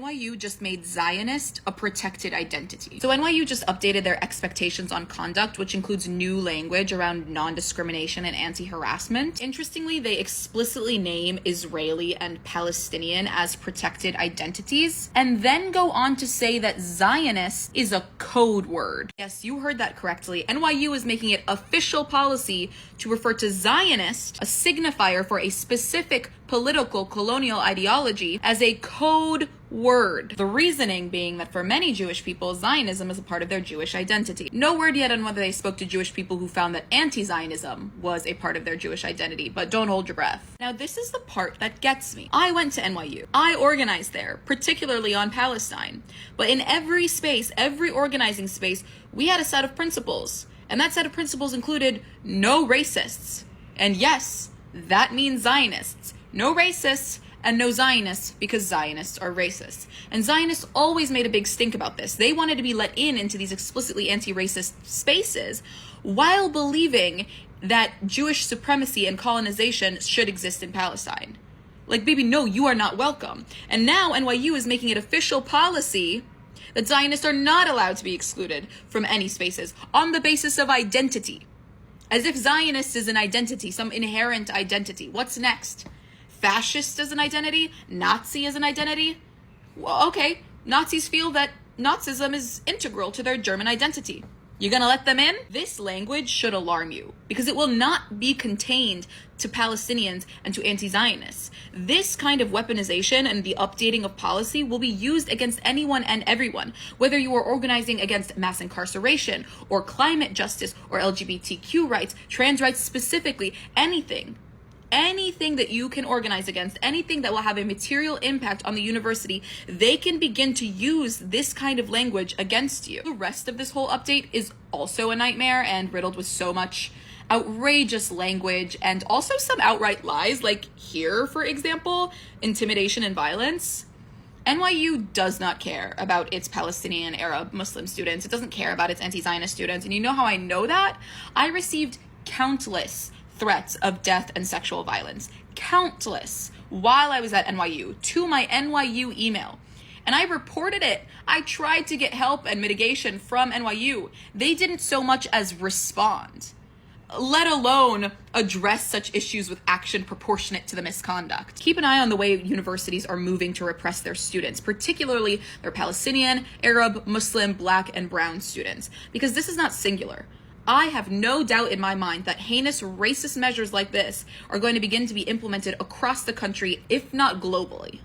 NYU just made Zionist a protected identity. So NYU just updated their expectations on conduct, which includes new language around non-discrimination and anti-harassment. Interestingly, they explicitly name Israeli and Palestinian as protected identities, and then go on to say that Zionist is a code word. Yes, you heard that correctly. NYU is making it official policy to refer to Zionist, a signifier for a specific political colonial ideology, as a code word. The reasoning being that for many Jewish people, Zionism is a part of their Jewish identity. No word yet on whether they spoke to Jewish people who found that anti-Zionism was a part of their Jewish identity, but don't hold your breath. Now, this is the part that gets me. I went to NYU. I organized there, particularly on Palestine. But in every space, every organizing space, we had a set of principles. And that set of principles included no racists. And yes, that means Zionists. No racists and no Zionists, because Zionists are racist. And Zionists always made a big stink about this. They wanted to be let into these explicitly anti-racist spaces while believing that Jewish supremacy and colonization should exist in Palestine. Like, baby, no, you are not welcome. And now NYU is making it official policy that Zionists are not allowed to be excluded from any spaces on the basis of identity. As if Zionist is an identity, some inherent identity. What's next? Fascist as an identity? Nazi as an identity? Well, okay, Nazis feel that Nazism is integral to their German identity. You gonna let them in? This language should alarm you, because it will not be contained to Palestinians and to anti-Zionists. This kind of weaponization and the updating of policy will be used against anyone and everyone, whether you are organizing against mass incarceration or climate justice or LGBTQ rights, trans rights specifically, anything that you can organize against, anything that will have a material impact on the university, they can begin to use this kind of language against you. The rest of this whole update is also a nightmare and riddled with so much outrageous language and also some outright lies, like here, for example, intimidation and violence. NYU does not care about its Palestinian Arab Muslim students. It doesn't care about its anti-Zionist students. And you know how I know that? I received countless threats of death and sexual violence, countless, while I was at NYU, to my NYU email. And I reported it. I tried to get help and mitigation from NYU. They didn't so much as respond, let alone address such issues with action proportionate to the misconduct. Keep an eye on the way universities are moving to repress their students, particularly their Palestinian, Arab, Muslim, Black, and Brown students, because this is not singular. I have no doubt in my mind that heinous racist measures like this are going to begin to be implemented across the country, if not globally.